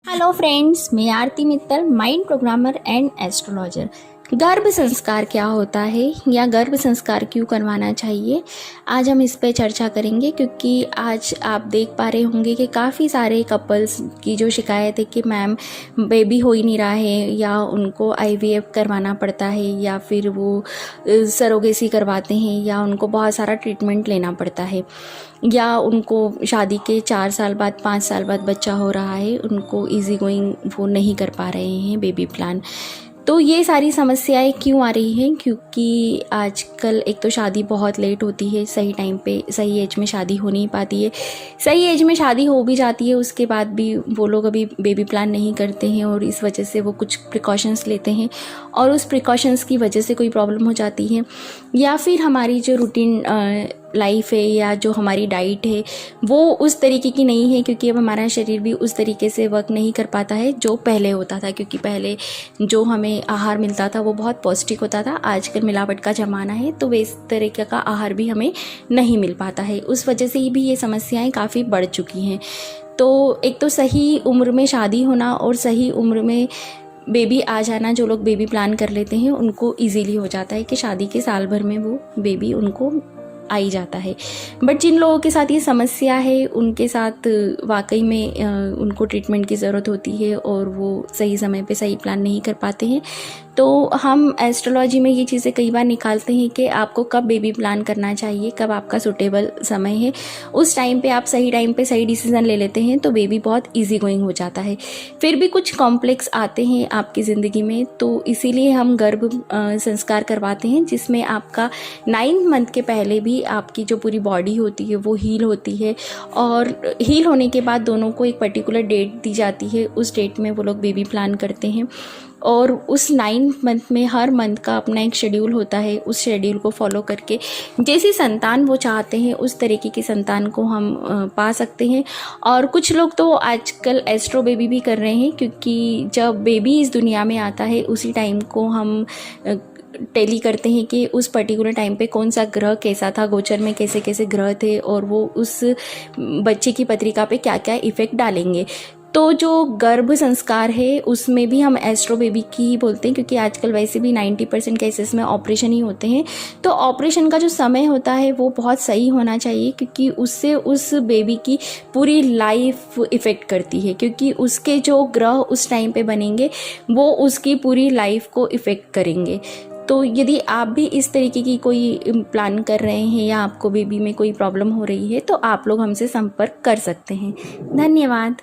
Hello friends, मैं Aarti Mittal, mind programmer and astrologer. गर्भ संस्कार क्या होता है या गर्भ संस्कार क्यों करवाना चाहिए, आज हम इस पे चर्चा करेंगे। क्योंकि आज आप देख पा रहे होंगे कि काफ़ी सारे कपल्स की जो शिकायत है कि मैम बेबी हो ही नहीं रहा है, या उनको आईवीएफ करवाना पड़ता है, या फिर वो सरोगेसी करवाते हैं, या उनको बहुत सारा ट्रीटमेंट लेना पड़ता है, या उनको शादी के 4 साल बाद 5 साल बाद बच्चा हो रहा है, उनको इजी गोइंग वो नहीं कर पा रहे हैं बेबी प्लान। तो ये सारी समस्याएं क्यों आ रही हैं? क्योंकि आजकल एक तो शादी बहुत लेट होती है, सही टाइम पे सही एज में शादी हो नहीं पाती है। सही एज में शादी हो भी जाती है, उसके बाद भी वो लोग अभी बेबी प्लान नहीं करते हैं, और इस वजह से वो कुछ प्रिकॉशंस लेते हैं और उस प्रिकॉशंस की वजह से कोई प्रॉब्लम हो जाती है। या फिर हमारी जो रूटीन लाइफ है या जो हमारी डाइट है वो उस तरीके की नहीं है, क्योंकि अब हमारा शरीर भी उस तरीके से वर्क नहीं कर पाता है जो पहले होता था। क्योंकि पहले जो हमें आहार मिलता था वो बहुत पौष्टिक होता था। आजकल मिलावट का ज़माना है, तो इस तरीके का आहार भी हमें नहीं मिल पाता है। उस वजह से भी ये समस्याएं काफ़ी बढ़ चुकी हैं। तो एक तो सही उम्र में शादी होना और सही उम्र में बेबी आ जाना, जो लोग बेबी प्लान कर लेते हैं उनको इजीली हो जाता है कि शादी के साल भर में वो बेबी उनको आ ही जाता है। बट जिन लोगों के साथ ये समस्या है उनके साथ वाकई में उनको ट्रीटमेंट की ज़रूरत होती है और वो सही समय पे सही प्लान नहीं कर पाते हैं। तो हम एस्ट्रोलॉजी में ये चीज़ें कई बार निकालते हैं कि आपको कब बेबी प्लान करना चाहिए, कब आपका सूटेबल समय है। उस टाइम पे आप सही टाइम पे सही डिसीज़न ले लेते हैं तो बेबी बहुत इजी गोइंग हो जाता है। फिर भी कुछ कॉम्प्लेक्स आते हैं आपकी ज़िंदगी में, तो इसीलिए हम गर्भ संस्कार करवाते हैं, जिसमें आपका 9 मंथ के पहले भी आपकी जो पूरी बॉडी होती है वो हील होती है, और हील होने के बाद दोनों को एक पर्टिकुलर डेट दी जाती है। उस डेट में वो लोग बेबी प्लान करते हैं, और उस 9 मंथ में हर मंथ का अपना एक शेड्यूल होता है। उस शेड्यूल को फॉलो करके जैसी संतान वो चाहते हैं उस तरीके की संतान को हम पा सकते हैं। और कुछ लोग तो आजकल एस्ट्रो बेबी भी कर रहे हैं, क्योंकि जब बेबी इस दुनिया में आता है उसी टाइम को हम टेली करते हैं कि उस पर्टिकुलर टाइम पे कौन सा ग्रह कैसा था, गोचर में कैसे कैसे ग्रह थे, और वो उस बच्चे की पत्रिका पे क्या क्या इफ़ेक्ट डालेंगे। तो जो गर्भ संस्कार है उसमें भी हम एस्ट्रो बेबी की ही बोलते हैं, क्योंकि आजकल वैसे भी 90% केसेस में ऑपरेशन ही होते हैं। तो ऑपरेशन का जो समय होता है वो बहुत सही होना चाहिए, क्योंकि उससे उस बेबी की पूरी लाइफ इफ़ेक्ट करती है। क्योंकि उसके जो ग्रह उस टाइम पे बनेंगे वो उसकी पूरी लाइफ को इफ़ेक्ट करेंगे। तो यदि आप भी इस तरीके की कोई प्लान कर रहे हैं या आपको बेबी में कोई प्रॉब्लम हो रही है तो आप लोग हमसे संपर्क कर सकते हैं। धन्यवाद।